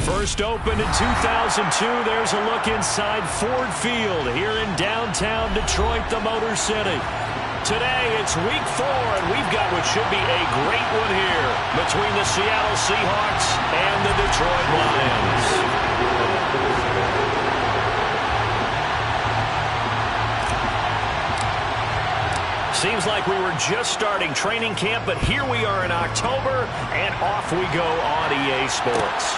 First opened in 2002, there's a look inside Ford Field here in downtown Detroit, the Motor City. Today, it's week 4, and we've got what should be a great one here between the Seattle Seahawks and the Detroit Lions. Seems like we were just starting training camp, but here we are in October, and off we go on EA Sports.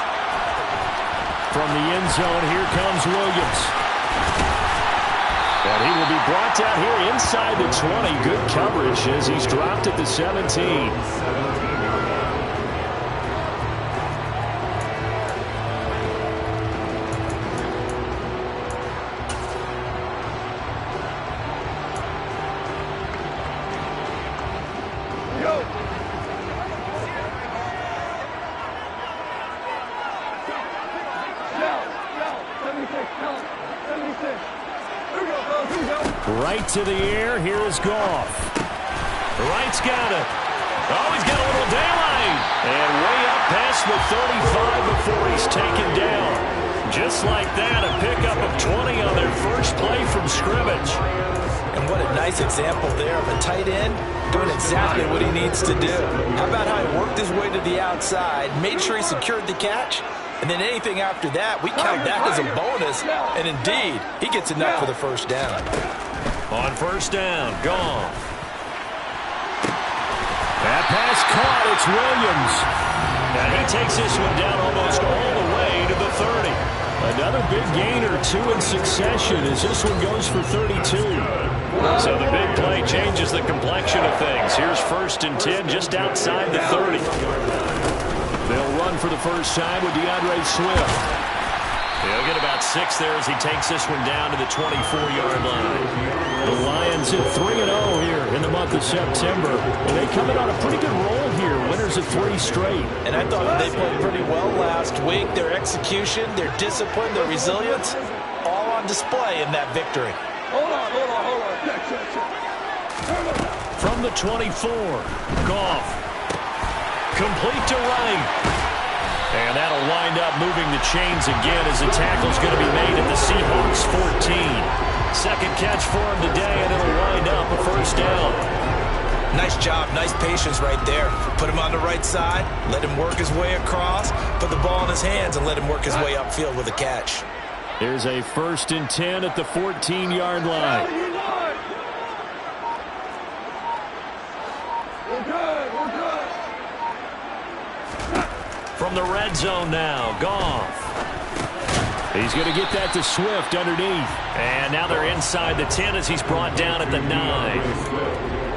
From the end zone, here comes Williams. And he will be brought down here inside the 20. Good coverage as he's dropped at the 17. Right to the air. Here is Goff. Wright's got it. Oh, he's got a little daylight. And way up past the 35 before he's taken down. Just like that, a pickup of 20 on their first play from scrimmage. And what a nice example there of a tight end doing exactly what he needs to do. How about how he worked his way to the outside, made sure he secured the catch, and then anything after that, we count that as a bonus. And indeed, he gets enough for the first down. On first down, Goff. That pass caught. It's Williams. And he takes this one down almost all the way to the 30. Another big gain or 2 in succession as this one goes for 32. So the big play changes the complexion of things. Here's first and 10 just outside the 30. They'll run for the first time with DeAndre Swift. He'll get about 6 there as he takes this one down to the 24-yard line. The Lions at 3-0 here in the month of September. And they come in on a pretty good roll here. Winners of 3 straight. And I thought they played pretty well last week. Their execution, their discipline, their resilience, all on display in that victory. Hold on. From the 24, Goff. Complete to Wright. And that'll wind up moving the chains again as the tackle's going to be made at the Seahawks 14. Second catch for him today, and it'll wind up a first down. Nice job, nice patience right there. Put him on the right side, let him work his way across, put the ball in his hands, and let him work his way upfield with a catch. There's a first and 10 at the 14-yard line. We're good. From the red zone now, Goff. He's going to get that to Swift underneath. And now they're inside the 10 as he's brought down at the 9.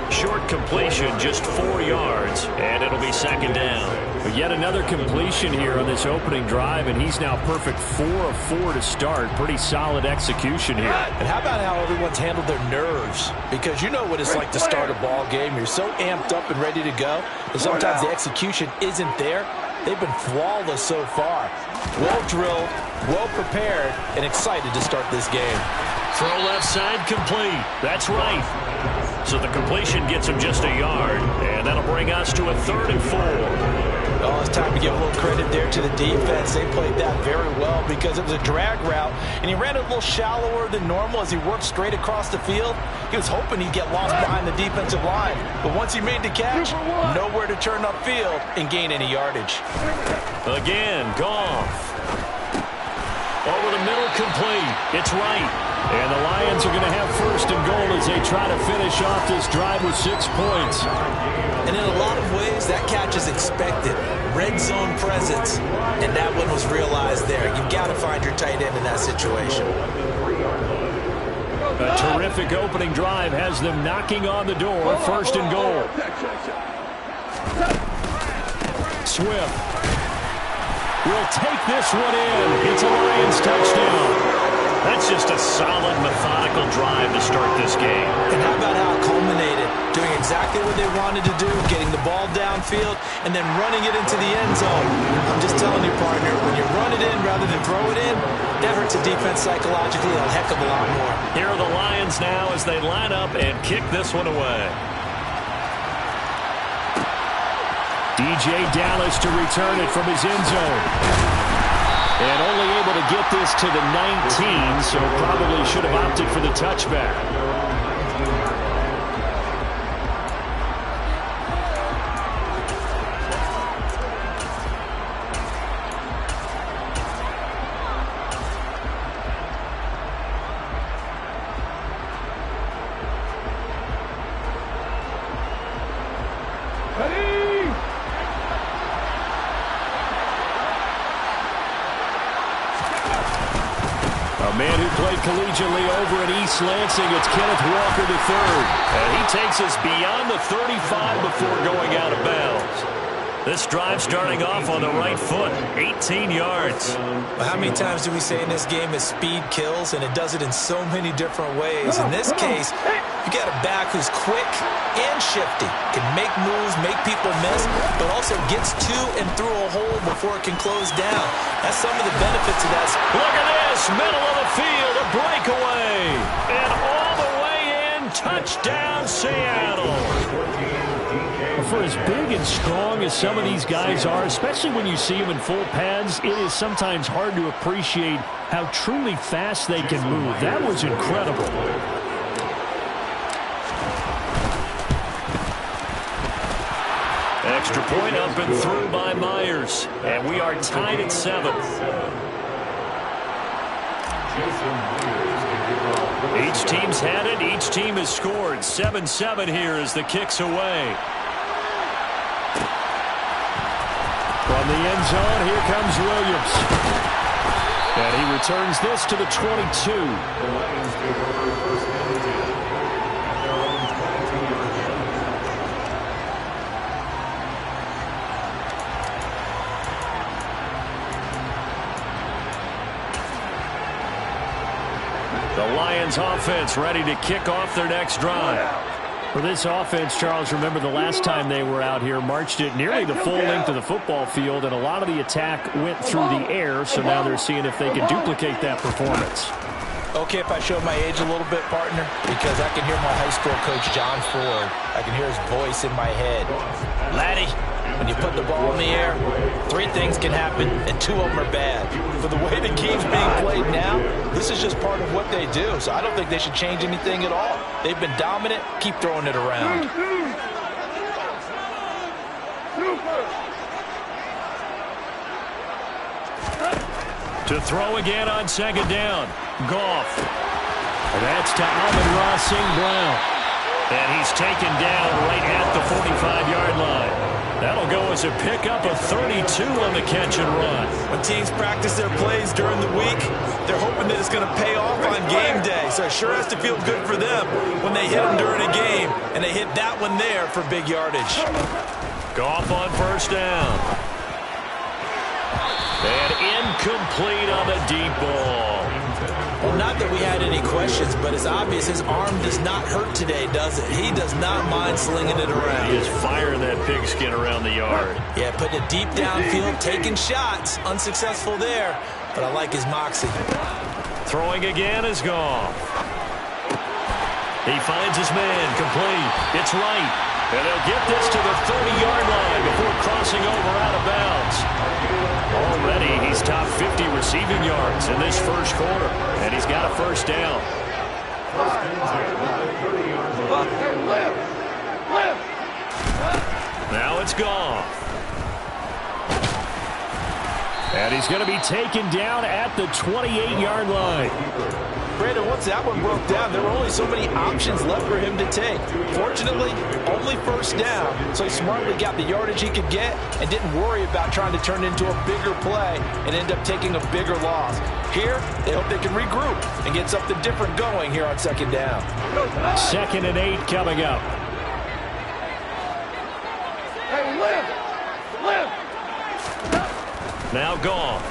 Short completion, just 4 yards, and it'll be second down. But yet another completion here on this opening drive, and he's now perfect 4 of 4 to start. Pretty solid execution here. And how about how everyone's handled their nerves? Because you know what it's like to start a ball game. You're so amped up and ready to go, and sometimes the execution isn't there. They've been flawless so far. Well drilled, well prepared, and excited to start this game. Throw left side complete. That's right. So the completion gets him just a yard, and that'll bring us to a 3rd and 4. Oh, it's time to give a little credit there to the defense. They played that very well because it was a drag route, and he ran it a little shallower than normal as he worked straight across the field. He was hoping he'd get lost behind the defensive line, but once he made the catch, nowhere to turn upfield and gain any yardage. Again, Goff. Over the middle, complete. It's right. And the Lions are going to have first and goal as they try to finish off this drive with 6 points. And in a lot of ways, that catch is expected. Red zone presence. And that one was realized there. You've got to find your tight end in that situation. A terrific opening drive has them knocking on the door. First and goal. Swift will take this one in. It's a Lions touchdown. That's just a solid, methodical drive to start this game. And how about how it culminated? Doing exactly what they wanted to do, getting the ball downfield, and then running it into the end zone. I'm just telling you, partner, when you run it in rather than throw it in, that hurts a defense psychologically a heck of a lot more. Here are the Lions now as they line up and kick this one away. DJ Dallas to return it from his end zone. get this to the 19, so probably should have opted for the touchback. A man who played collegiately over at East Lansing, it's Kenneth Walker III. And he takes us beyond the 35 before going out of bounds. This drive starting off on the right foot, 18 yards. Well, how many times do we say in this game that speed kills, and it does it in so many different ways? In this case, you got a back who's quick and shifty, can make moves, make people miss, but also gets to and through a hole before it can close down. That's some of the benefits of that. Look at this, middle of the field, a breakaway, and all the way in, touchdown Seattle. For as big and strong as some of these guys are, especially when you see them in full pads, it is sometimes hard to appreciate how truly fast they can move. That was incredible. Extra point up and through by Myers. And we are tied at 7. Each team's had it. Each team has scored. 7-7 here as the kick's away. From the end zone, here comes Williams. And he returns this to the 22. The Lions offense ready to kick off their next drive. For this offense, Charles, remember the last time they were out here, marched it nearly the full length of the football field, and a lot of the attack went through the air, so now they're seeing if they can duplicate that performance. Okay, if I show my age a little bit, partner, because I can hear my high school coach, John Ford. I can hear his voice in my head. Laddie, when you put the ball in the air, 3 things can happen, and 2 of them are bad. For the way the game's being played now, this is just part of what they do, so I don't think they should change anything at all. They've been dominant. Keep throwing it around. To throw again on second down. Goff. That's to Amon-Ra St. Brown. And he's taken down right at the 45-yard line. That'll go as a pickup of 32 on the catch and run. When teams practice their plays during the week, they're hoping that it's going to pay off on game day. So it sure has to feel good for them when they hit them during a game, and they hit that one there for big yardage. Goff on first down. And incomplete on the deep ball. Well, not that we had any questions, but it's obvious his arm does not hurt today, does it? He does not mind slinging it around. He is firing that pigskin around the yard. Yeah, putting it deep downfield, taking shots. Unsuccessful there, but I like his moxie. Throwing again is Goff. He finds his man, complete. It's right. And they'll get this to the 30-yard line before crossing over out of bounds. Already, he's top 50 receiving yards in this first quarter, and he's got a first down. Now it's gone. And he's going to be taken down at the 28-yard line. Brandon, once that one broke down, there were only so many options left for him to take. Fortunately, only first down, so he smartly got the yardage he could get and didn't worry about trying to turn it into a bigger play and end up taking a bigger loss. Here, they hope they can regroup and get something different going here on second down. 2nd and 8 coming up. Hey, lift! Now gone.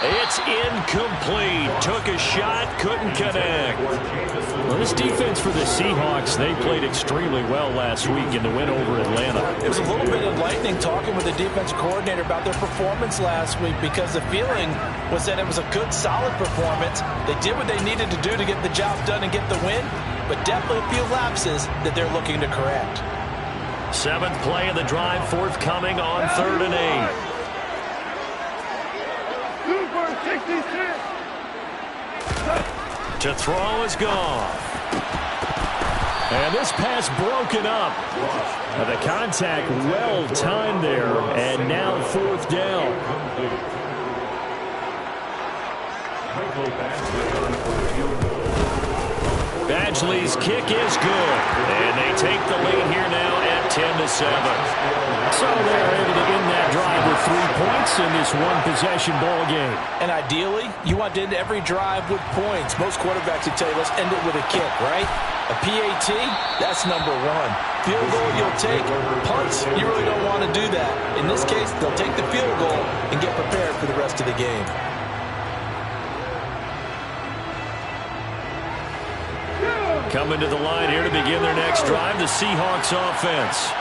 It's incomplete. Took a shot, couldn't connect. Well, this defense for the Seahawks, they played extremely well last week in the win over Atlanta. It was a little bit enlightening talking with the defensive coordinator about their performance last week, because the feeling was that it was a good, solid performance. They did what they needed to do to get the job done and get the win, but definitely a few lapses that they're looking to correct. 7th play of the drive forthcoming on 3rd and 8. 66. To throw is gone. And this pass broken up. The contact well timed there, and now 4th down. Badgley's kick is good, and they take the lead here now at 10-7. So they're able to end that drive with 3 points in this one-possession ball game. And ideally, you want to end every drive with points. Most quarterbacks would tell you, let's end it with a kick, right? A PAT, that's number 1. Field goal, you'll take. Punts, you really don't want to do that. In this case, they'll take the field goal and get prepared for the rest of the game. Coming to the line here to begin their next drive, the Seahawks offense.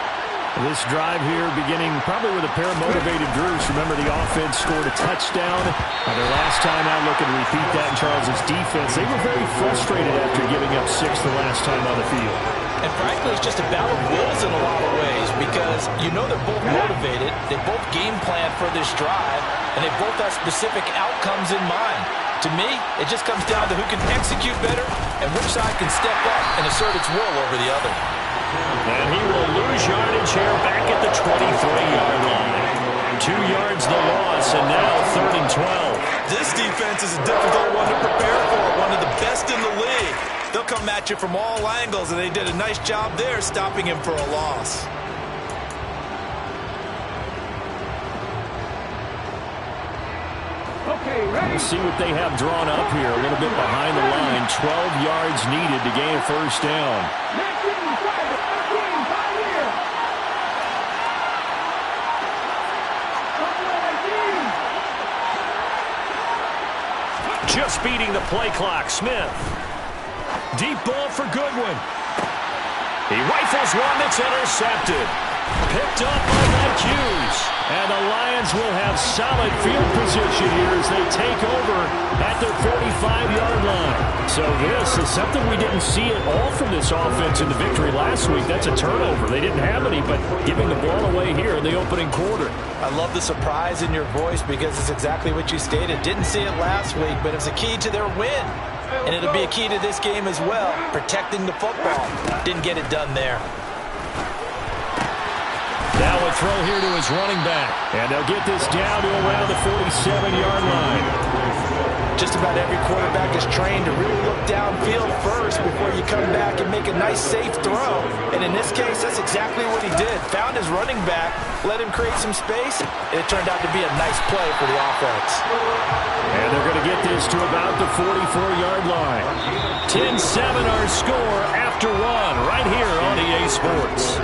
This drive here beginning probably with a pair of motivated Drews. Remember, the offense scored a touchdown. Their last time out, looking to repeat that in Charles' defense. They were very frustrated after giving up 6 the last time on the field. And frankly, it's just a battle of wills in a lot of ways because you know they're both motivated. They both game plan for this drive, and they both have specific outcomes in mind. To me, it just comes down to who can execute better and which side can step up and assert its will over the other. And he will lose yardage here back at the 23-yard line. 2 yards the loss, and now 3rd and 12. This defense is a difficult one to prepare for, one of the best in the league. They'll come at you from all angles, and they did a nice job there stopping him for a loss. Okay, ready? Let's see what they have drawn up here. A little bit behind the line. 12 yards needed to gain a 1st down. 19, 5 here. Just beating the play clock. Smith. Deep ball for Goodwin. He rifles one that's intercepted. Picked up by Mike Hughes. And the Lions will have solid field position here as they take over at their 45-yard line. So this is something we didn't see at all from this offense in the victory last week. That's a turnover. They didn't have any, but giving the ball away here in the opening quarter. I love the surprise in your voice because it's exactly what you stated. Didn't see it last week, but it's a key to their win. And it'll be a key to this game as well, protecting the football. Didn't get it done there. Now a throw here to his running back. And they'll get this down to around the 47-yard line. Just about every quarterback is trained to really look downfield first before you come back and make a nice, safe throw. And in this case, that's exactly what he did. Found his running back, let him create some space, and it turned out to be a nice play for the offense. And they're going to get this to about the 44-yard line. 10-7 our score after one right here on EA Sports.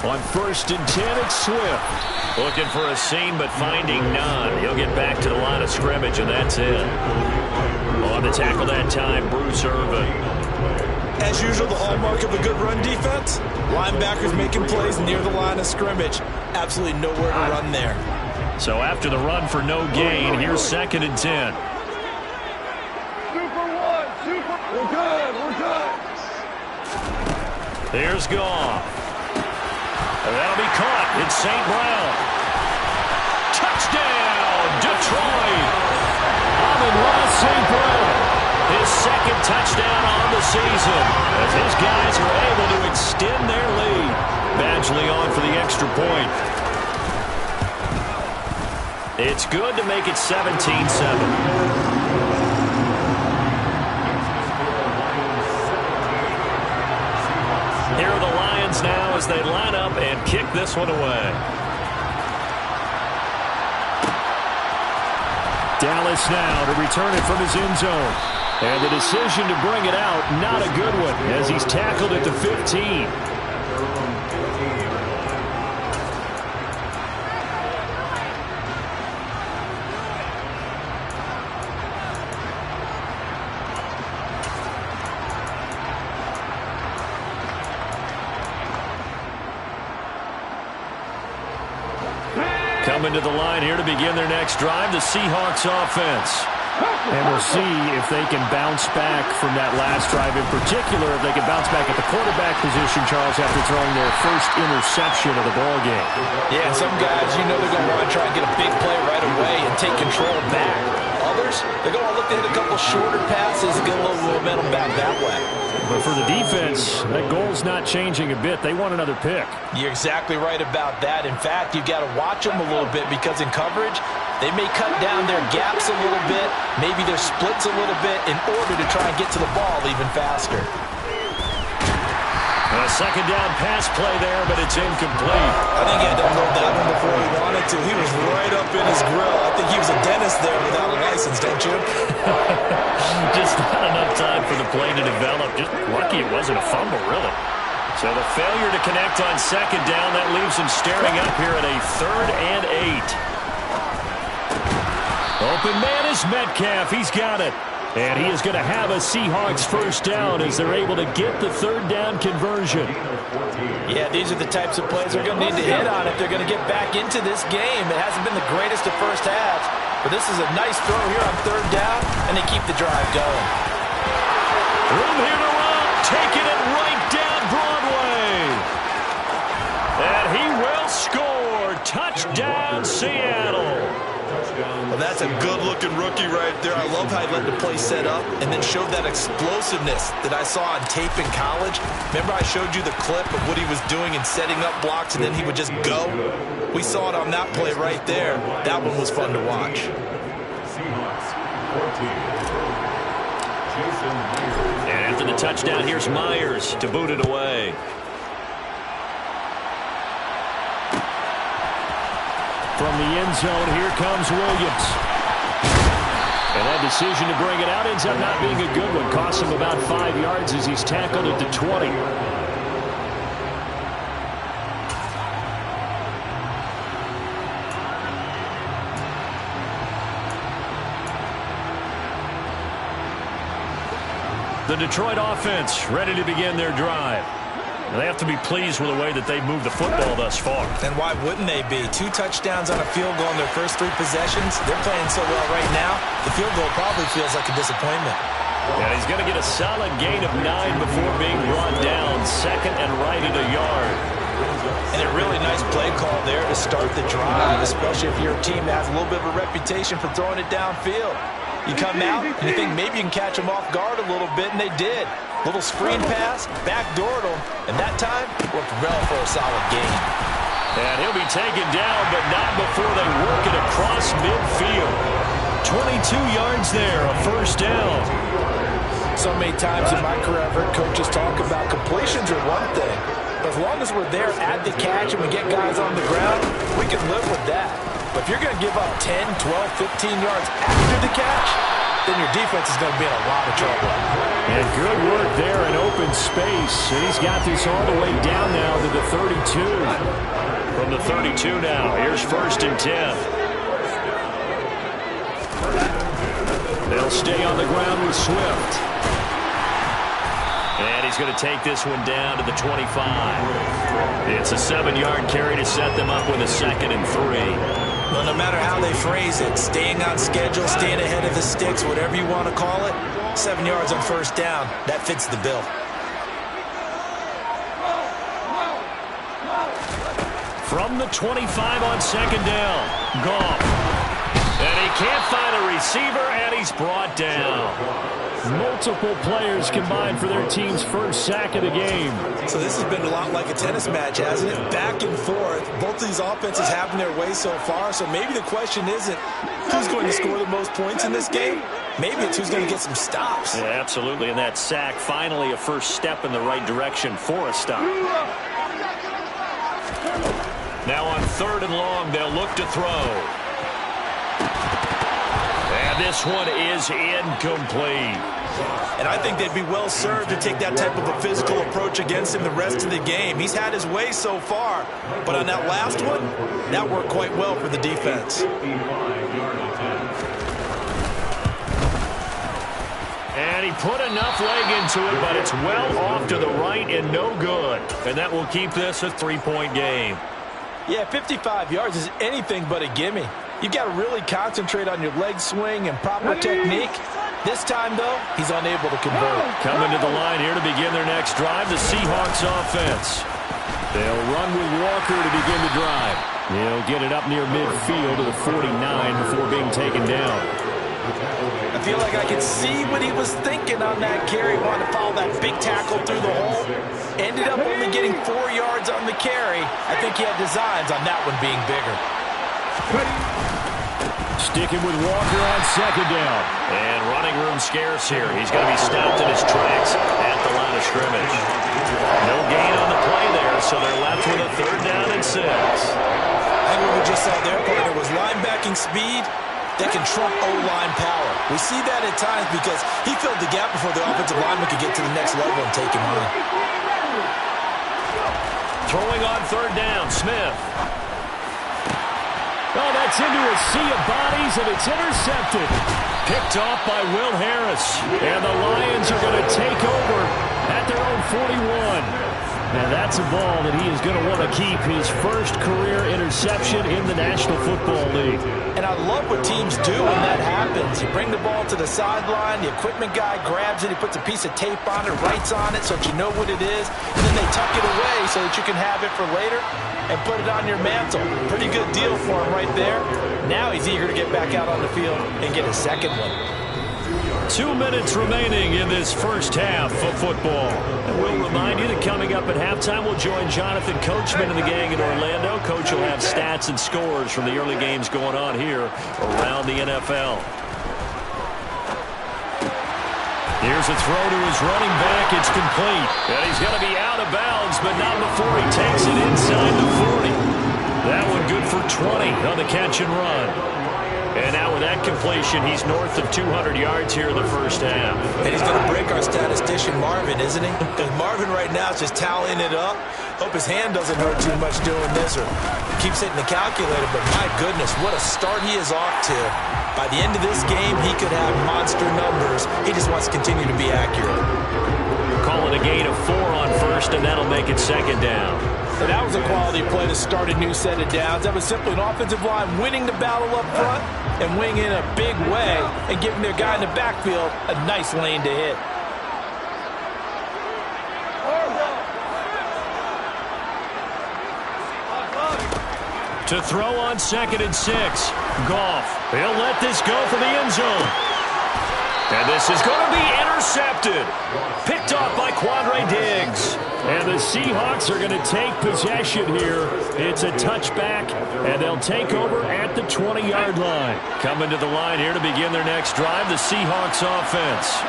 On 1st and 10, it's Swift. Looking for a seam, but finding none. He'll get back to the line of scrimmage, and that's it. On the tackle that time, Bruce Irvin. As usual, the hallmark of a good run defense, linebackers making plays near the line of scrimmage. Absolutely nowhere to run there. So after the run for no gain, here's 2nd and 10. Super one, super. We're good, we're good. Here's Goff. That'll be caught. It's St. Brown. Touchdown, Detroit. Amon-Ra St. Brown. His 2nd touchdown on the season as his guys are able to extend their lead. Badgley on for the extra point. It's good to make it 17-7. Here are the Lions now as they line up and kick this one away. Dallas now to return it from his end zone. And the decision to bring it out, not a good one, as he's tackled at the 15. Coming to the line here to begin their next drive, the Seahawks offense. And we'll see if they can bounce back from that last drive. In particular, if they can bounce back at the quarterback position, Charles, after throwing their first interception of the ball game. Yeah, some guys, you know they're going to want to try and get a big play right away and take control back. Others, they're going to look to hit a couple shorter passes and get a little momentum back that way. But for the defense, that goal's not changing a bit. They want another pick. You're exactly right about that. In fact, you've got to watch them a little bit because in coverage, they may cut down their gaps a little bit, maybe their splits a little bit in order to try and get to the ball even faster. A second down pass play there, but it's incomplete. I think he had to unload that one before he wanted to. He was right up in his grill. I think he was a dentist there without a license, don't you? Just not enough time for the play to develop. Just lucky it wasn't a fumble, really. So the failure to connect on second down, that leaves him staring up here at a 3rd and 8. Open man is Metcalf. He's got it. And he is going to have a Seahawks first down as they're able to get the 3rd down conversion. Yeah, these are the types of plays they're going to need to hit on if they're going to get back into this game. It hasn't been the greatest of first halves, but this is a nice throw here on 3rd down, and they keep the drive going. Room here to run, taking it right down Broadway. And he will score. Touchdown, Seattle. Well, that's a good-looking rookie right there. I love how he let the play set up and then showed that explosiveness that I saw on tape in college. Remember I showed you the clip of what he was doing and setting up blocks, and then he would just go? We saw it on that play right there. That one was fun to watch. And after the touchdown, here's Myers to boot it away. From the end zone, here comes Williams. And that decision to bring it out ends up not being a good one. Costs him about 5 yards as he's tackled at the 20. The Detroit offense ready to begin their drive. They have to be pleased with the way that they've moved the football thus far. And why wouldn't they be? 2 touchdowns on a field goal in their first 3 possessions. They're playing so well right now, the field goal probably feels like a disappointment. And he's going to get a solid gain of 9 before being brought down. 2nd and right at a yard. And a really nice play call there to start the drive, especially if you're a team that has a little bit of a reputation for throwing it downfield. You come out and you think maybe you can catch them off guard a little bit, and they did. Little screen pass, backdoored him, and that time worked well for a solid gain. And he'll be taken down, but not before they work it across midfield. 22 yards there, a first down. So many times in my career, I've heard coaches talk about completions are one thing. But as long as we're there at the catch and we get guys on the ground, we can live with that. But if you're going to give up 10, 12, 15 yards after the catch, then your defense is going to be in a lot of trouble. And good work there in open space. And he's got this all the way down now to the 32. From the 32 now, here's 1st and 10. They'll stay on the ground with Swift. And he's going to take this one down to the 25. It's a 7-yard carry to set them up with a 2nd and 3. Well, no matter how they phrase it, staying on schedule, staying ahead of the sticks, whatever you want to call it, 7 yards on first down, that fits the bill. From the 25 on 2nd down, Goff. And he can't find a receiver, and he's brought down. Multiple players combined for their team's first sack of the game. So this has been a lot like a tennis match, hasn't it? Back and forth. Both of these offenses having their way so far. So maybe the question isn't who's going to score the most points in this game. Maybe it's who's going to get some stops. Yeah, absolutely. And that sack, finally a first step in the right direction for a stop. Now on 3rd and long, they'll look to throw. And this one is incomplete. And I think they'd be well served to take that type of a physical approach against him the rest of the game. He's had his way so far, but on that last one, that worked quite well for the defense. And he put enough leg into it, but it's well off to the right and no good. And that will keep this a 3-point game. Yeah, 55 yards is anything but a gimme. You've got to really concentrate on your leg swing and proper technique. This time, though, he's unable to convert. Coming to the line here to begin their next drive, the Seahawks offense. They'll run with Walker to begin the drive. He'll get it up near midfield to the 49 before being taken down. I feel like I could see what he was thinking on that carry. Wanted to follow that big tackle through the hole. Ended up only getting 4 yards on the carry. I think he had designs on that one being bigger. Sticking with Walker on second down. And running room scarce here. He's going to be stopped in his tracks at the line of scrimmage. No gain on the play there, so they're left with a 3rd down and 6. I think what we just saw there, partner, was linebacking speed that can trump O-line power. We see that at times because he filled the gap before the offensive lineman could get to the next level and take him on. Throwing on 3rd down, Smith. Oh, that's into a sea of bodies, and it's intercepted. Picked off by Will Harris. And the Lions are going to take over at their own 41. Now that's a ball that he is going to want to keep, his first career interception in the National Football League. And I love what teams do when that happens. You bring the ball to the sideline, the equipment guy grabs it, he puts a piece of tape on it, writes on it so that you know what it is, and then they tuck it away so that you can have it for later and put it on your mantle. Pretty good deal for him right there. Now he's eager to get back out on the field and get his second one. 2 minutes remaining in this first half of football. And we'll remind you that coming up at halftime, we'll join Jonathan Coachman and the gang in Orlando. Coach will have stats and scores from the early games going on here around the NFL. Here's a throw to his running back. It's complete. And he's going to be out of bounds, but not before he takes it inside the 40. That one good for 20 on the catch and run. And now with that completion, he's north of 200 yards here in the first half. And he's going to break our statistician Marvin, isn't he? Because Marvin right now is just tallying it up. Hope his hand doesn't hurt too much doing this or keeps hitting the calculator. But my goodness, what a start he is off to. By the end of this game, he could have monster numbers. He just wants to continue to be accurate. Calling a gain of 4 on first, and that'll make it second down. And that was a quality play to start a new set of downs. That was simply an offensive line winning the battle up front and winning in a big way and giving their guy in the backfield a nice lane to hit. To throw on 2nd and 6. Goff. He'll let this go for the end zone. And this is going to be intercepted. Picked off by Quandre Diggs. And the Seahawks are going to take possession here. It's a touchback, and they'll take over at the 20-yard line. Coming to the line here to begin their next drive, the Seahawks offense.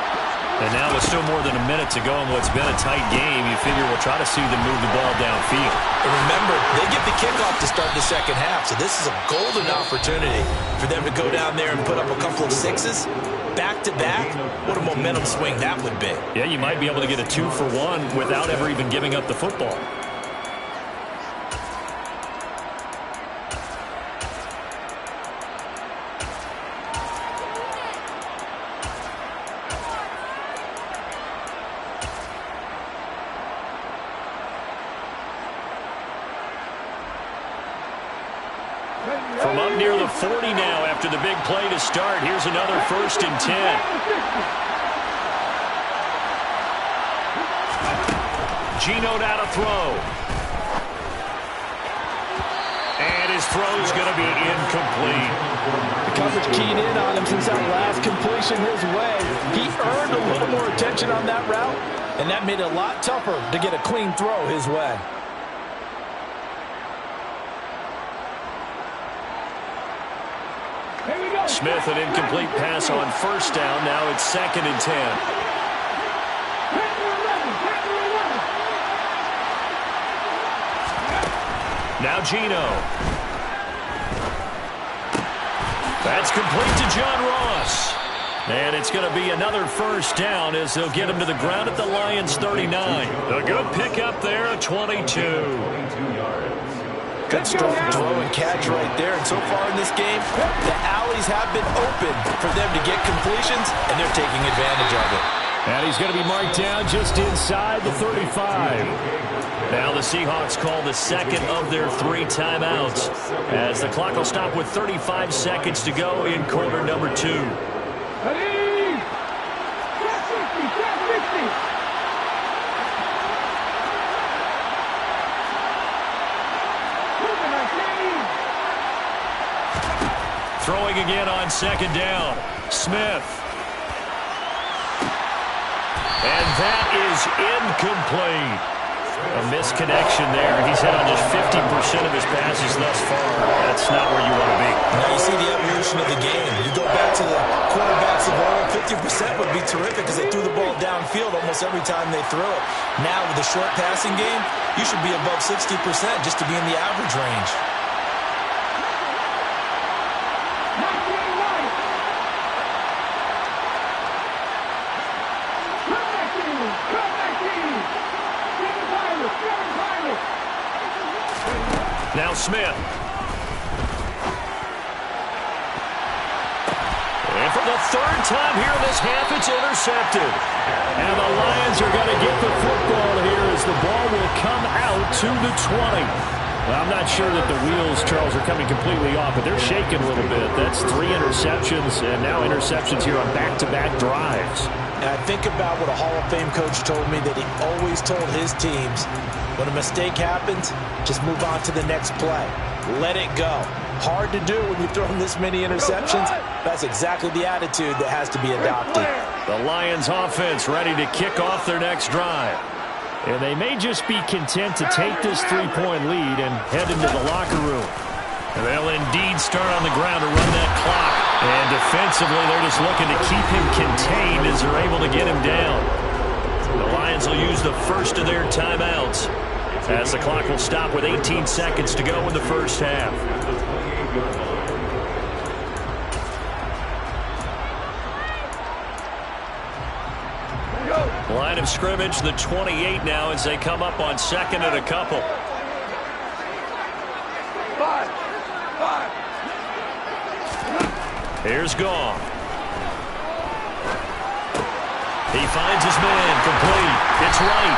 And now with still more than a minute to go in what's been a tight game, you figure we'll try to see them move the ball downfield. And remember, they get the kickoff to start the second half, so this is a golden opportunity for them to go down there and put up a couple of sixes. Back-to-back, what a momentum swing that would be. Yeah, you might be able to get a 2-for-1 without ever even giving up the football. From up near the 40 now after the big play to start. Here's another 1st and 10. Geno now to throw. And his throw's going to be incomplete. The coverage keyed in on him since that last completion his way. He earned a little more attention on that route, and that made it a lot tougher to get a clean throw his way. Smith, an incomplete pass on 1st down. Now it's 2nd and 10. Now Geno. That's complete to John Ross. And it's going to be another 1st down as they'll get him to the ground at the Lions' 39. A good pickup there, a 22. Good strong throw and catch right there. And so far in this game, the alleys have been open for them to get completions, and they're taking advantage of it. And he's going to be marked down just inside the 35. Now the Seahawks call the second of their 3 timeouts, as the clock will stop with 35 seconds to go in quarter number 2. Ready? Get 60. Throwing again on second down. Smith. And that is incomplete. A misconnection there. He's hit on just 50% of his passes thus far. That's not where you want to be. Now you see the evolution of the game. You go back to the quarterbacks of old, 50% would be terrific because they threw the ball downfield almost every time they threw it. Now with the short passing game, you should be above 60% just to be in the average range. Now Smith. And for the 3rd time here in this half, it's intercepted. And the Lions are going to get the football here as the ball will come out to the 20. Well, I'm not sure that the wheels, Charles, are coming completely off, but they're shaking a little bit. That's 3 interceptions, and now interceptions here on back-to-back drives. And I think about what a Hall of Fame coach told me, that he always told his teams, when a mistake happens, just move on to the next play. Let it go. Hard to do when you've thrown this many interceptions. That's exactly the attitude that has to be adopted. The Lions offense ready to kick off their next drive. And they may just be content to take this 3-point lead and head into the locker room. And they'll indeed start on the ground to run that clock. And defensively, they're just looking to keep him contained as they're able to get him down. The Lions will use the first of their timeouts, as the clock will stop with 18 seconds to go in the first half. Line of scrimmage, the 28 now, as they come up on 2nd and a couple. 5. Here's Goff. He finds his man, complete. It's right.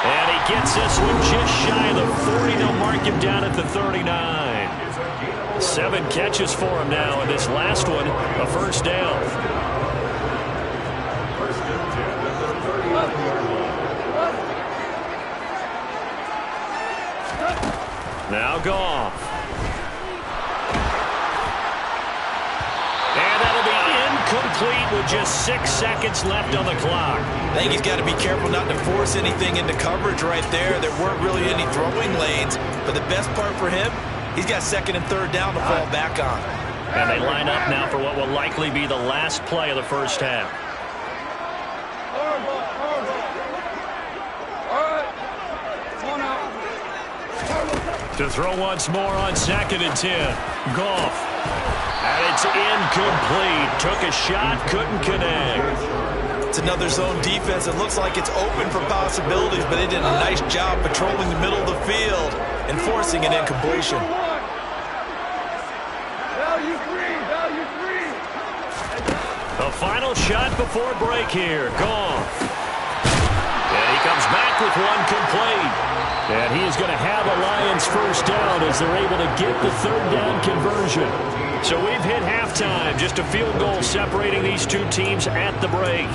And he gets this one just shy of the 40. They'll mark him down at the 39. 7 catches for him now, and this last one, a first down. Now Goff. And that'll be incomplete with just 6 seconds left on the clock. I think he's got to be careful not to force anything into coverage right there. There weren't really any throwing lanes, but the best part for him, he's got 2nd and 3rd down to fall back on. And they line up now for what will likely be the last play of the first half. To throw once more on 2nd and 10. Goff. And it's incomplete. Took a shot, couldn't connect. It's another zone defense. It looks like it's open for possibilities, but they did a nice job patrolling the middle of the field and forcing an incompletion. Value free. The final shot before break here. Goff. And he comes back with one complete. And he is going to have a Lions first down as they're able to get the 3rd down conversion. So we've hit halftime. Just a field goal separating these two teams at the break.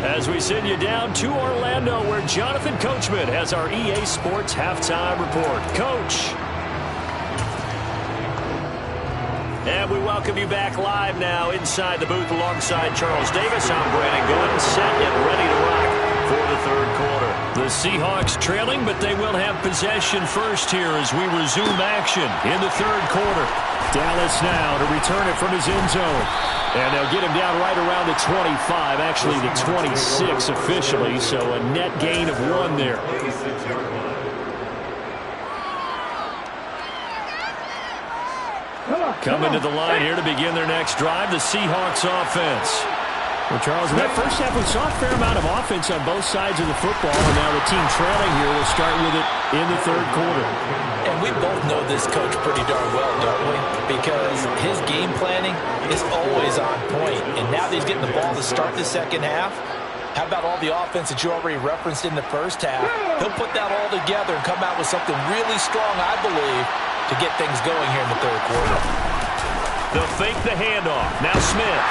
As we send you down to Orlando, where Jonathan Coachman has our EA Sports halftime report. Coach. And we welcome you back live now inside the booth alongside Charles Davis. I'm Brandon Gordon, set and ready to rock for the 3rd quarter. The Seahawks trailing, but they will have possession first here as we resume action in the 3rd quarter. Dallas now to return it from his end zone. And they'll get him down right around the 25, actually the 26 officially, so a net gain of 1 there. Coming to the line here to begin their next drive, the Seahawks offense. Well, Charles, in that first half, we saw a fair amount of offense on both sides of the football, and now the team trailing here will start with it in the 3rd quarter. And we both know this coach pretty darn well, don't we? Because his game planning is always on point. And now that he's getting the ball to start the 2nd half, How about all the offense that you already referenced in the first half? He'll put that all together and come out with something really strong, I believe, to get things going here in the third quarter. They'll fake the handoff. Now Smith.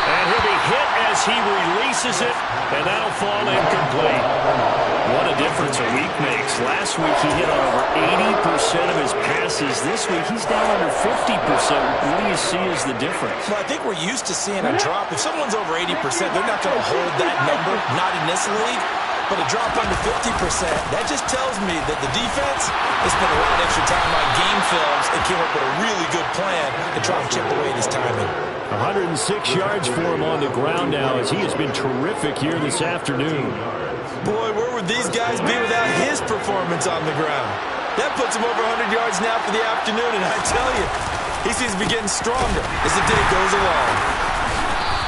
And he'll be hit as he releases it, and that'll fall incomplete. What a difference a week makes. Last week he hit on over 80% of his passes. This week he's down under 50%. What do you see as the difference? Well, I think we're used to seeing a drop. If someone's over 80%, they're not going to hold that number, not in this league. But a drop under 50%, that just tells me that the defense has spent a lot of extra time on game films and came up with a really good plan to try and chip away at his timing. 106 yards for him on the ground now as he has been terrific here this afternoon. Boy, where would these guys be without his performance on the ground? That puts him over 100 yards now for the afternoon, and I tell you, he seems to be getting stronger as the day goes along.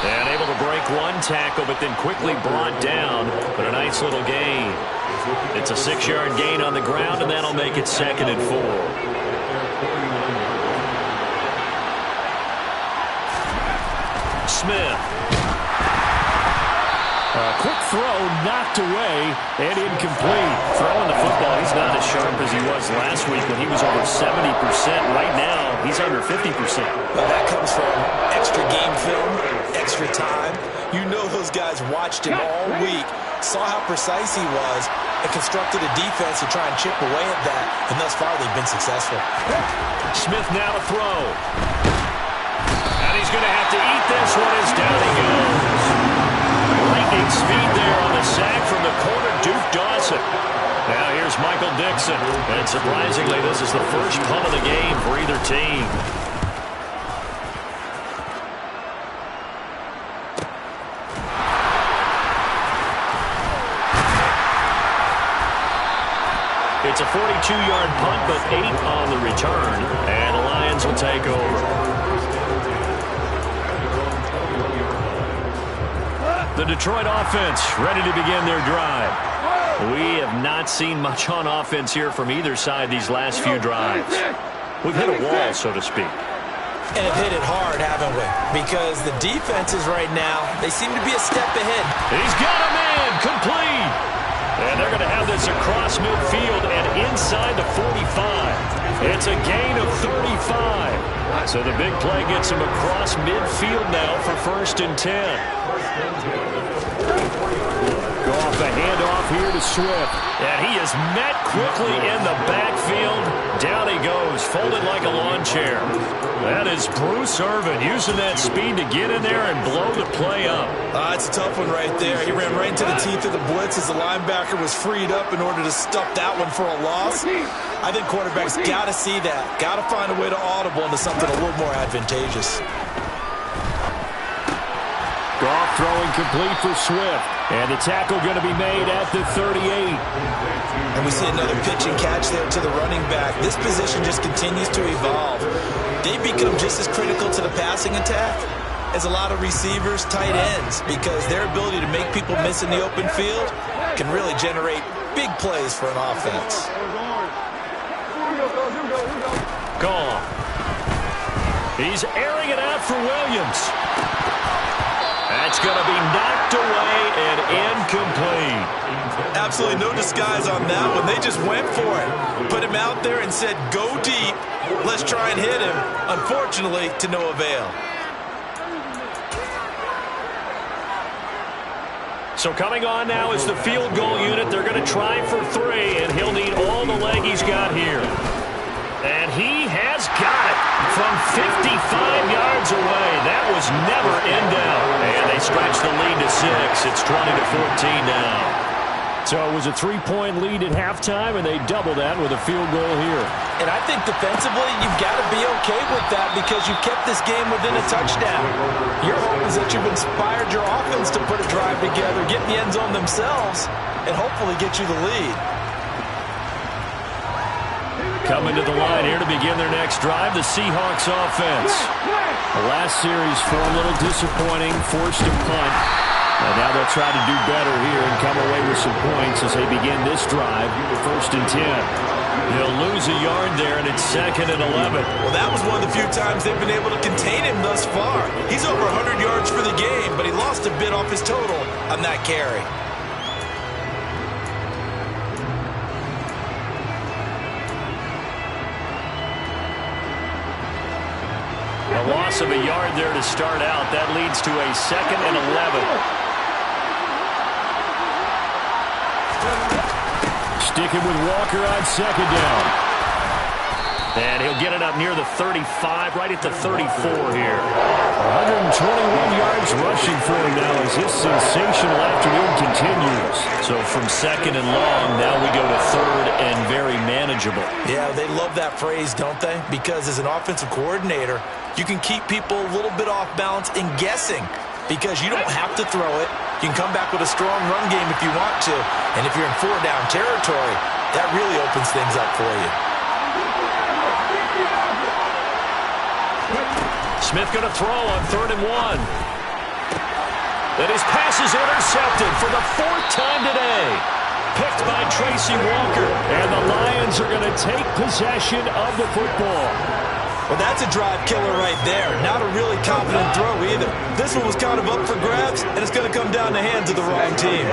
And able to break one tackle, but then quickly brought down. But a nice little gain. It's a 6-yard gain on the ground, and that'll make it 2nd and 4. Smith. A quick throw knocked away and incomplete. Throwing the football, he's not as sharp as he was last week when he was over 70%. Right now, he's under 50%. Well, that comes from extra game film, extra time. You know those guys watched him all week, saw how precise he was, and constructed a defense to try and chip away at that. And thus far, they've been successful. Smith now to throw. And he's going to have to eat this one as down he goes. Lightning speed there on the sack from the corner, Duke Dawson. Now here's Michael Dixon. And surprisingly, this is the first punt of the game for either team. It's a 42-yard punt, but 8 on the return. And the Lions will take over. The Detroit offense ready to begin their drive. We have not seen much on offense here from either side these last few drives. We've hit a wall, so to speak. And have hit it hard, haven't we? Because the defenses right now, they seem to be a step ahead. He's got a man, complete. And they're going to have this across midfield and inside the 45. It's a gain of 35. So the big play gets him across midfield now for 1st and 10. Go off the handoff here to Swift. And he is met quickly in the backfield. Down he goes, folded like a lawn chair. That is Bruce Irvin using that speed to get in there and blow the play up. It's a tough one right there. He ran right into the teeth of the blitz as the linebacker was freed up in order to stuff that one for a loss. I think quarterbacks got to see that. Got to find a way to audible into something a little more advantageous. Goff throwing complete for Swift. And the tackle going to be made at the 38. And we see another pitch and catch there to the running back. This position just continues to evolve. They become just as critical to the passing attack as a lot of receivers, tight ends, because their ability to make people miss in the open field can really generate big plays for an offense. Goff. He's airing it out for Williams. That's going to be knocked away and incomplete. Absolutely no disguise on that one. They just went for it. Put him out there and said, go deep. Let's try and hit him. Unfortunately, to no avail. So coming on now is the field goal unit. They're going to try for 3, and he'll need all the leg he's got here. And he has got it from 55 yards away. That was never in doubt. And they stretch the lead to 6. It's 20-14 now. So it was a 3-point lead at halftime, and they double that with a field goal here. And I think defensively, you've got to be okay with that because you've kept this game within a touchdown. Your hope is that you've inspired your offense to put a drive together, get in the end zone themselves, and hopefully get you the lead. Coming to the line here to begin their next drive, the Seahawks offense. The last series for a little disappointing, forced a punt. And now they'll try to do better here and come away with some points as they begin this drive, 1st and 10. He'll lose a yard there, and it's 2nd and 11. Well, that was one of the few times they've been able to contain him thus far. He's over 100 yards for the game, but he lost a bit off his total on that carry. A loss of a yard there to start out. That leads to a 2nd and 11. Sticking with Walker on 2nd down. And he'll get it up near the 35, right at the 34 here. 121 yards rushing for him now as this sensational afternoon continues. So from 2nd and long, now we go to 3rd and very manageable. Yeah, they love that phrase, don't they? Because as an offensive coordinator, you can keep people a little bit off balance and guessing because you don't have to throw it. You can come back with a strong run game if you want to. And if you're in 4-down territory, that really opens things up for you. Smith going to throw on 3rd and 1. And his pass is intercepted for the 4th time today. Picked by Tracy Walker. And the Lions are going to take possession of the football. Well, that's a drive killer right there. Not a really confident throw either. This one was kind of up for grabs, and it's going to come down the hands of the wrong team.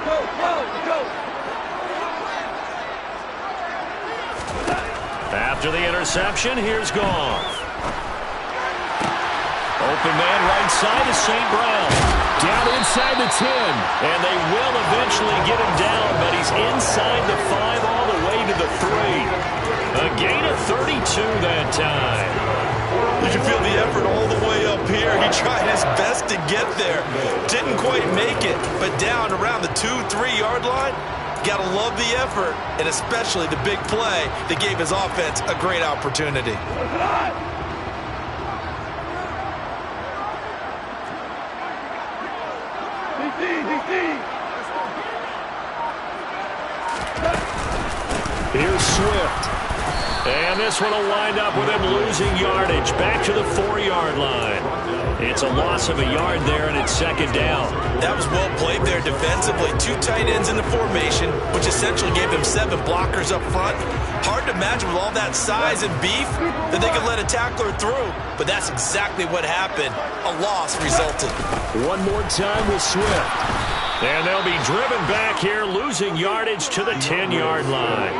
Go, go, go. After the interception, here's Goff. Open man right side is St. Brown. Down inside the 10. And they will eventually get him down, but he's inside the 5 all the way to the 3. A gain of 32 that time. You can feel the effort all the way up here. He tried his best to get there. Didn't quite make it, but down around the 2-3 yard line. Gotta love the effort, and especially the big play that gave his offense a great opportunity. Here's Swift. And this one will wind up with him losing yardage back to the 4-yard line. It's a loss of a yard there, and it's 2nd down. That was well played there defensively. 2 tight ends in the formation, which essentially gave them 7 blockers up front. Hard to imagine with all that size and beef that they could let a tackler through, but that's exactly what happened. A loss resulted. One more time with Swift. And they'll be driven back here, losing yardage to the 10-yard line.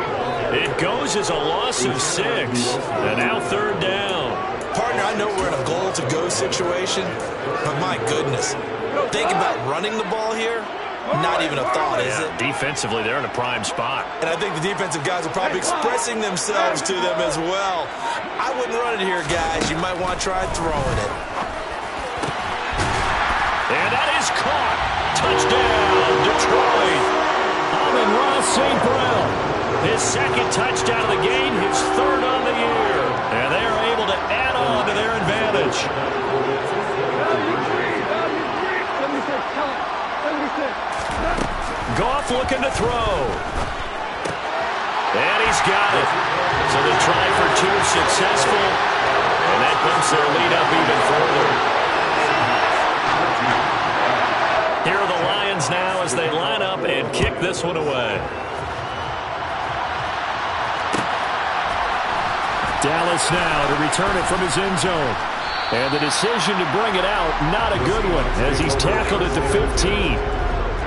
It goes as a loss of 6. And now 3rd down. Partner, I know we're in a goal-to-go situation, but my goodness. Think about running the ball here. Not even a thought, is it? Defensively, they're in a prime spot. And I think the defensive guys are probably expressing themselves to them as well. I wouldn't run it here, guys. You might want to try throwing it. And that is caught. Touchdown, Detroit. Amon-Ra St. Brown. His 2nd touchdown of the game, his 3rd on the year. And they are able to add on to their advantage. Goff looking to throw. And he's got it. So the try for 2 successful. And that bumps their lead up even further. Here are the Lions now as they line up and kick this one away. Dallas now to return it from his end zone. And the decision to bring it out, not a good one, as he's tackled at the 15.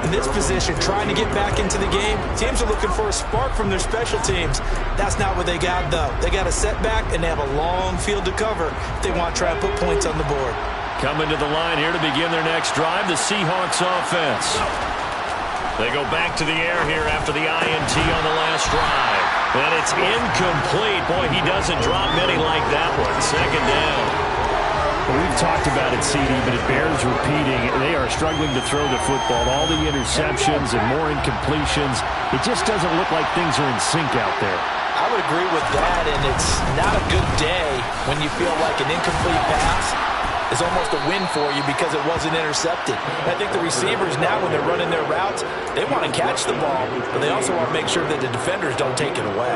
In this position, trying to get back into the game, teams are looking for a spark from their special teams. That's not what they got, though. They got a setback, and they have a long field to cover if they want to try and put points on the board. Coming to the line here to begin their next drive, the Seahawks offense. They go back to the air here after the INT on the last drive. And it's incomplete. Boy, he doesn't drop many like that one. 2nd down. Well, we've talked about it, CD, but it bears repeating. They are struggling to throw the football. All the interceptions and more incompletions. It just doesn't look like things are in sync out there. I would agree with that, and it's not a good day when you feel like an incomplete pass is almost a win for you because it wasn't intercepted. I think the receivers now, when they're running their routes, they want to catch the ball, but they also want to make sure that the defenders don't take it away.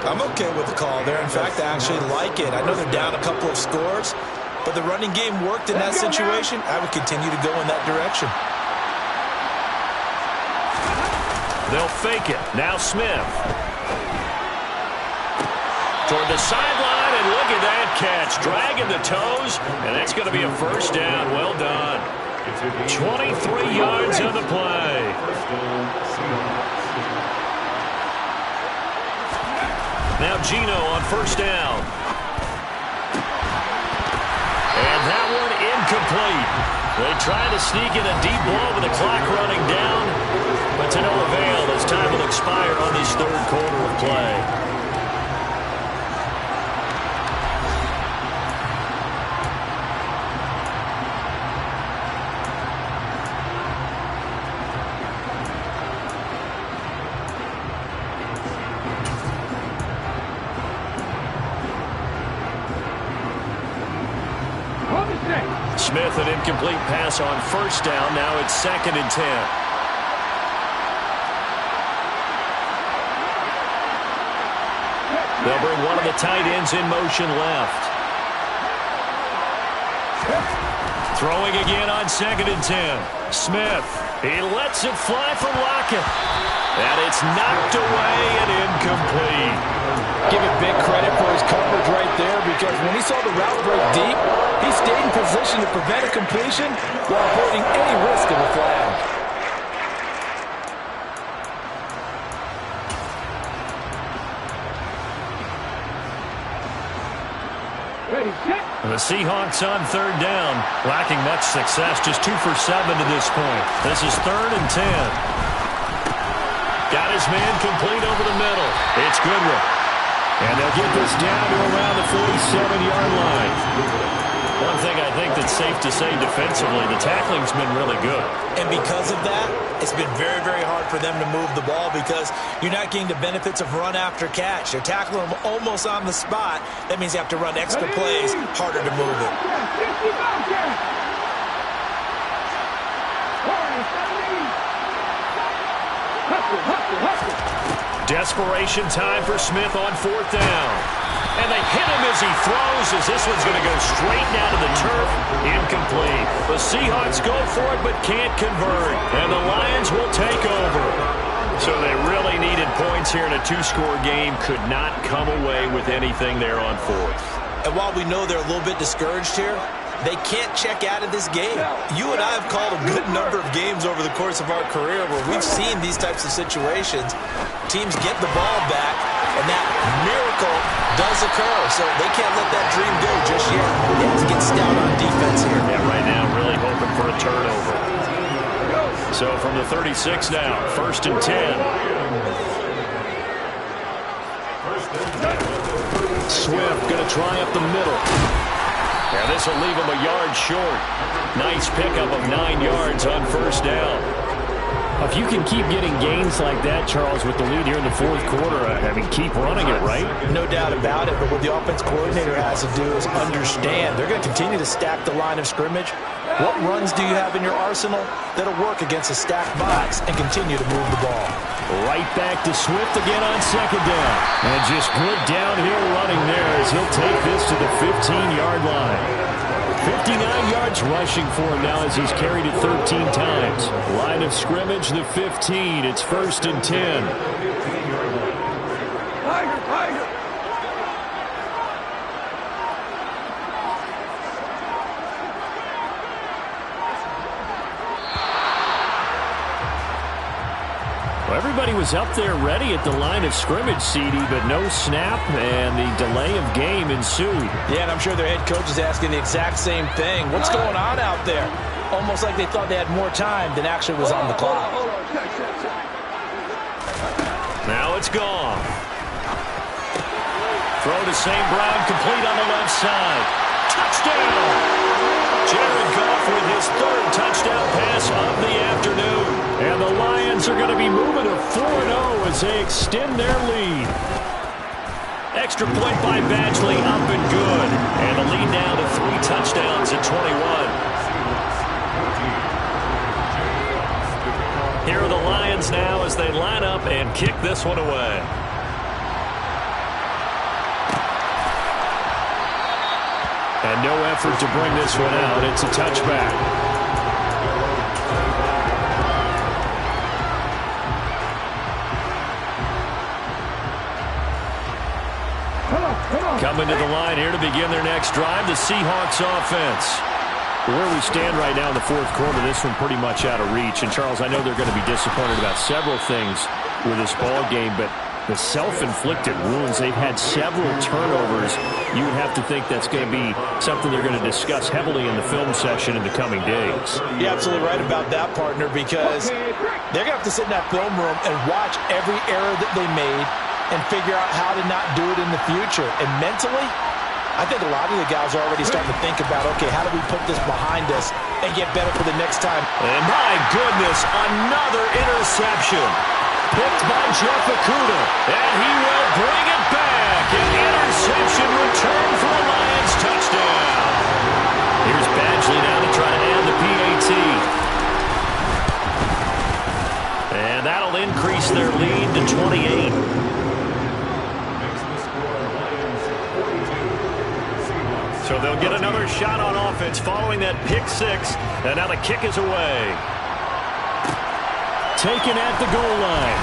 I'm okay with the call there. In fact, I actually like it. I know they're down a couple of scores, but the running game worked in that situation. I would continue to go in that direction. They'll fake it. Now Smith. toward the sideline, and look at that catch. Dragging the toes, and that's going to be a first down. Well done. 23 yards on the play. Now Gino on first down. And that one incomplete. They tried to sneak in a deep ball with the clock running down, but to no avail as time will expire on this third quarter of play. Smith, an incomplete pass on first down. Now it's 2nd and 10. They'll bring one of the tight ends in motion left. Throwing again on 2nd and 10. Smith, he lets it fly from Lockett. And it's knocked away and incomplete. Give it big credit for his coverage right there, because when he saw the route break deep, he stayed in position to prevent a completion while avoiding any risk of a flag. The Seahawks on third down, lacking much success, just 2 for 7 to this point. This is 3rd and 10. Got his man complete over the middle. It's Goodwin. And they'll get this down to around the 47-yard line. One thing I think that's safe to say defensively, the tackling's been really good. And because of that, it's been very, very hard for them to move the ball, because you're not getting the benefits of run after catch. They're tackling them almost on the spot. That means you have to run extra plays, harder to move it. Desperation time for Smith on 4th down. And they hit him as he throws, as this one's going to go straight down to the turf. Incomplete. The Seahawks go for it but can't convert. And the Lions will take over. So they really needed points here in a 2-score game. Could not come away with anything there on 4th. And while we know they're a little bit discouraged here, they can't check out of this game. You and I have called a good number of games over the course of our career where we've seen these types of situations. Teams get the ball back, and that miracle does occur. So they can't let that dream go just yet. They have to get stout on defense here. Yeah, right now really hoping for a turnover. So from the 36 now, 1st and 10. Swift going to try up the middle. And this will leave him a yard short. Nice pickup of 9 yards on first down. If you can keep getting gains like that, Charles, with the lead here in the 4th quarter, I mean, keep running it, right? No doubt about it, but what the offense coordinator has to do is understand they're going to continue to stack the line of scrimmage. What runs do you have in your arsenal that'll work against a stacked box and continue to move the ball? Right back to Swift again on 2nd down. And just good downhill running there as he'll take this to the 15-yard line. 59 yards rushing for him now as he's carried it 13 times. Line of scrimmage, the 15. It's 1st and 10. Tiger! Well, everybody was up there ready at the line of scrimmage, CD, but no snap, and the delay of game ensued. Yeah, and I'm sure their head coach is asking the exact same thing. What's going on out there? Almost like they thought they had more time than actually was on the clock. Now it's gone. Throw to St. Brown, complete on the left side. Touchdown! Jared Goff with his 3rd touchdown pass of the afternoon. And the Lions are going to be moving to 4-0 as they extend their lead. Extra point by Badgley, up and good. And the lead now to 3 touchdowns at 21. Here are the Lions now as they line up and kick this one away. And no effort to bring this one out. It's a touchback. Coming to the line here to begin their next drive, the Seahawks offense. Where we stand right now in the fourth quarter, this one pretty much out of reach. And, Charles, I know they're going to be disappointed about several things with this ball game, but the self-inflicted wounds, they've had several turnovers. You would have to think that's going to be something they're going to discuss heavily in the film session in the coming days. You're absolutely right about that, partner, because they're going to have to sit in that film room and watch every error that they made and figure out how to not do it in the future. And mentally, I think a lot of the guys are already starting to think about, okay, how do we put this behind us and get better for the next time? And my goodness, another interception. Picked by Jeff Okudah, and he will bring it back. An interception return for a Lions touchdown. Here's Badgley now to try to add the PAT. And that'll increase their lead to 28. So they'll get another shot on offense following that pick six, and now the kick is away. Taken at the goal line.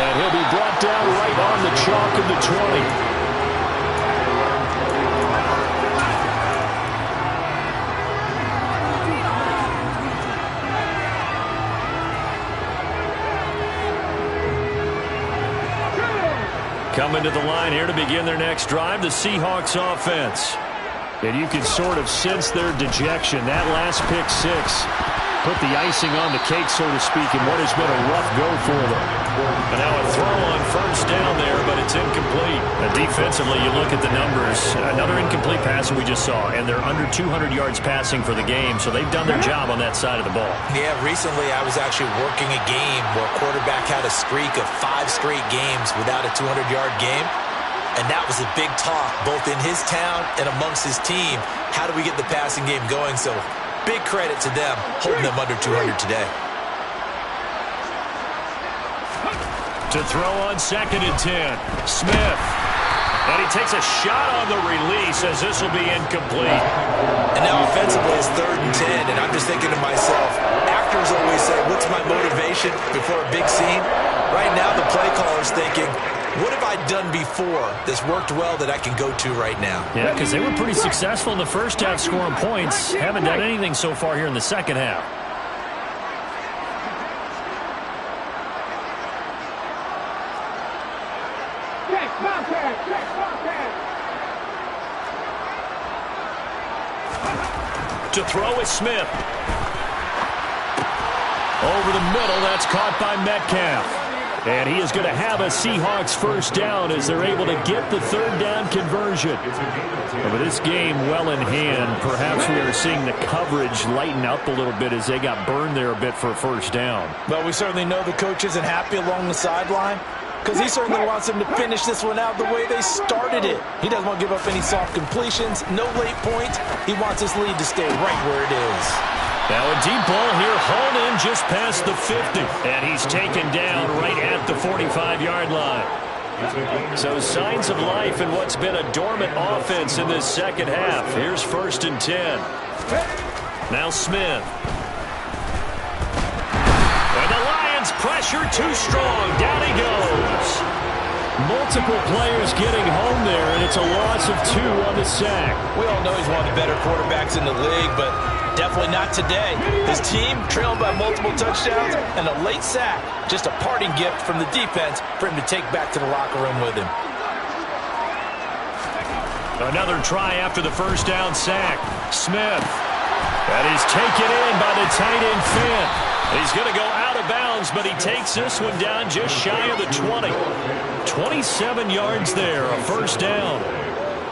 And he'll be brought down right on the chalk of the 20. Coming to the line here to begin their next drive, the Seahawks offense. And you can sort of sense their dejection. That last pick six put the icing on the cake, so to speak, in what has been a rough go for them. And now a throw on first down there, but it's incomplete. And defensively, you look at the numbers. Another incomplete pass that we just saw, and they're under 200 yards passing for the game, so they've done their job on that side of the ball. Yeah, recently I was actually working a game where a quarterback had a streak of 5 straight games without a 200-yard game. And that was a big talk, both in his town and amongst his team. How do we get the passing game going? So big credit to them, holding them under 200 today. To throw on 2nd and 10, Smith. And he takes a shot on the release as this will be incomplete. And now offensively it's 3rd and 10, and I'm just thinking to myself, actors always say, what's my motivation before a big scene? Right now the play caller's thinking, what have I done before that's worked well that I can go to right now? Yeah, because they were pretty successful in the first half scoring points. Haven't done anything so far here in the second half. To throw is Smith. Over the middle, that's caught by Metcalf. And he is going to have a Seahawks first down as they're able to get the 3rd down conversion. But with this game well in hand, perhaps we are seeing the coverage lighten up a little bit as they got burned there a bit for a first down. Well, we certainly know the coach isn't happy along the sideline because he certainly wants them to finish this one out the way they started it. He doesn't want to give up any soft completions, no late points. He wants his lead to stay right where it is. Now a deep ball here, hauled in just past the 50. And he's taken down right at the 45-yard line. So signs of life in what's been a dormant offense in this second half. Here's 1st and 10. Now Smith. And the Lions pressure too strong. Down he goes. Multiple players getting home there, and it's a loss of 2 on the sack. We all know he's one of the better quarterbacks in the league, but definitely not today. His team trailing by multiple touchdowns and a late sack. Just a parting gift from the defense for him to take back to the locker room with him. Another try after the first down sack. Smith. And he's taken in by the tight end Finn. He's going to go out of bounds, but he takes this one down just shy of the 20. 27 yards there, a first down.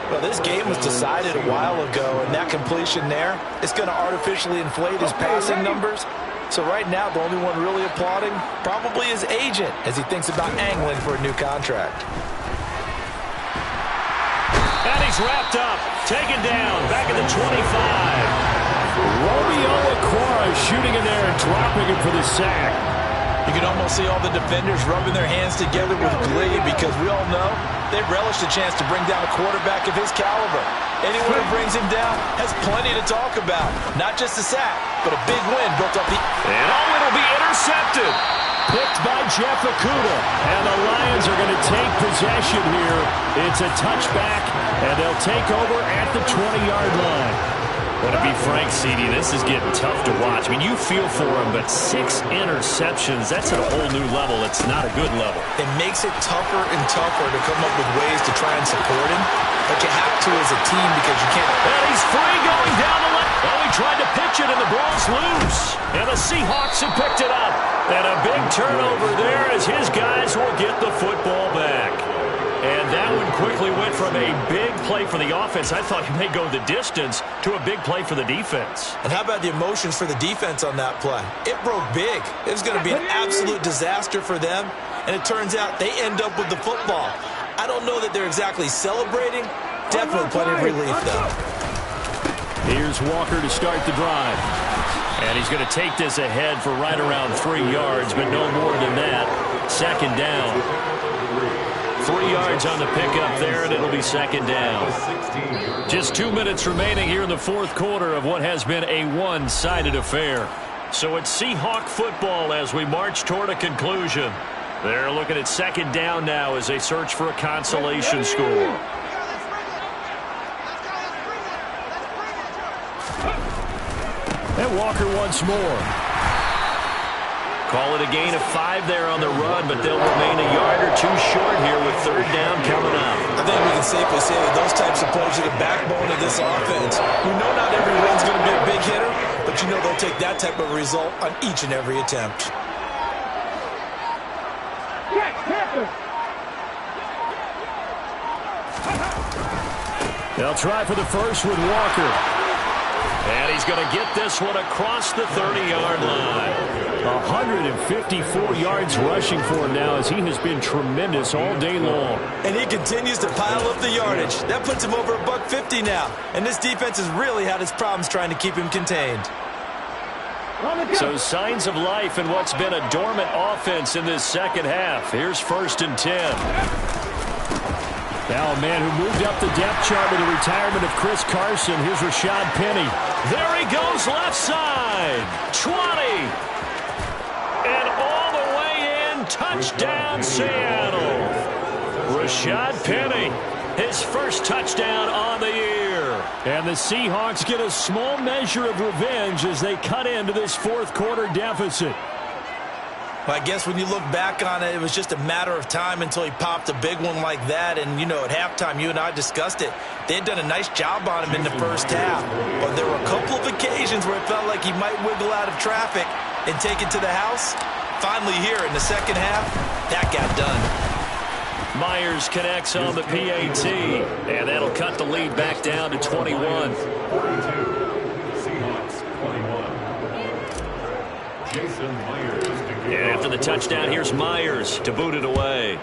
Well, this game was decided a while ago, and that completion there is going to artificially inflate his passing numbers. So right now, the only one really applauding probably his agent as he thinks about angling for a new contract. And he's wrapped up, taken down, back at the 25. Romeo Okwara shooting in there and dropping him for the sack. You can almost see all the defenders rubbing their hands together with glee because we all know they relish the chance to bring down a quarterback of his caliber. Anyone who brings him down has plenty to talk about. Not just a sack, but a big win built up the... And it'll be intercepted. picked by Jeff Okudah. And the Lions are going to take possession here. It's a touchback, and they'll take over at the 20-yard line. Well, to be frank, CD, this is getting tough to watch. I mean, you feel for him, but 6 interceptions, that's at a whole new level. It's not a good level. It makes it tougher and tougher to come up with ways to try and support him, but you have to as a team because you can't. And he's free going down the left. Oh, he tried to pitch it, and the ball's loose. And the Seahawks have picked it up. And a big turnover there as his guys will get the football back. And that one quickly went from a big play for the offense, I thought he may go the distance, to a big play for the defense. And how about the emotions for the defense on that play? It broke big. It was going to be an absolute disaster for them, and it turns out they end up with the football. I don't know that they're exactly celebrating. Definitely plenty of relief, though. Here's Walker to start the drive. And he's going to take this ahead for right around 3 yards, but no more than that. Second down. 3 yards on the pickup there, and it'll be second down. Just 2 minutes remaining here in the fourth quarter of what has been a one-sided affair. So it's Seahawk football as we march toward a conclusion. They're looking at second down now as they search for a consolation score. And Walker once more. Call it a gain of 5 there on the run, but they'll remain a yard or 2 short here with third down coming up. I think we can safely say that those types of plays are the backbone of this offense. We know not every run's going to be a big hitter, but you know they'll take that type of result on each and every attempt. They'll try for the first with Walker. And he's going to get this one across the 30-yard line. 154 yards rushing for him now as he has been tremendous all day long. And he continues to pile up the yardage. That puts him over $150 now. And this defense has really had its problems trying to keep him contained. So signs of life in what's been a dormant offense in this second half. Here's 1st and 10. Now a man who moved up the depth chart with the retirement of Chris Carson. Here's Rashad Penny. There he goes left side. 20. And all the way in. Touchdown Seattle. Rashad Penny. His first touchdown on the year. And the Seahawks get a small measure of revenge as they cut into this fourth quarter deficit. I guess when you look back on it, it was just a matter of time until he popped a big one like that. And, you know, at halftime, you and I discussed it. They had done a nice job on him in the first half. But there were a couple of occasions where it felt like he might wiggle out of traffic and take it to the house. Finally here in the second half, that got done. Myers connects on the PAT. And that'll cut the lead back down to 21. And after the touchdown, here's Myers to boot it away.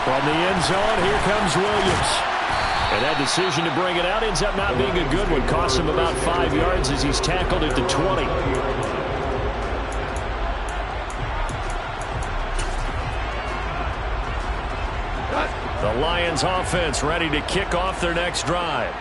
From the end zone, here comes Williams. And that decision to bring it out ends up not being a good one. Costs him about 5 yards as he's tackled at the 20. The Lions offense ready to kick off their next drive.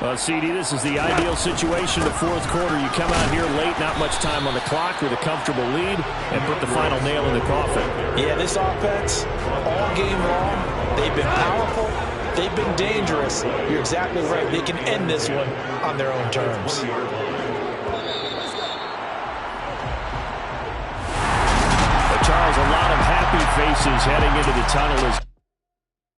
Well, CD, this is the ideal situation the fourth quarter. You come out here late, not much time on the clock with a comfortable lead, and put the final nail in the coffin. Yeah, this offense, all game long, they've been powerful, they've been dangerous. You're exactly right. They can end this one on their own terms. But Charles, a lot of happy faces heading into the tunnel as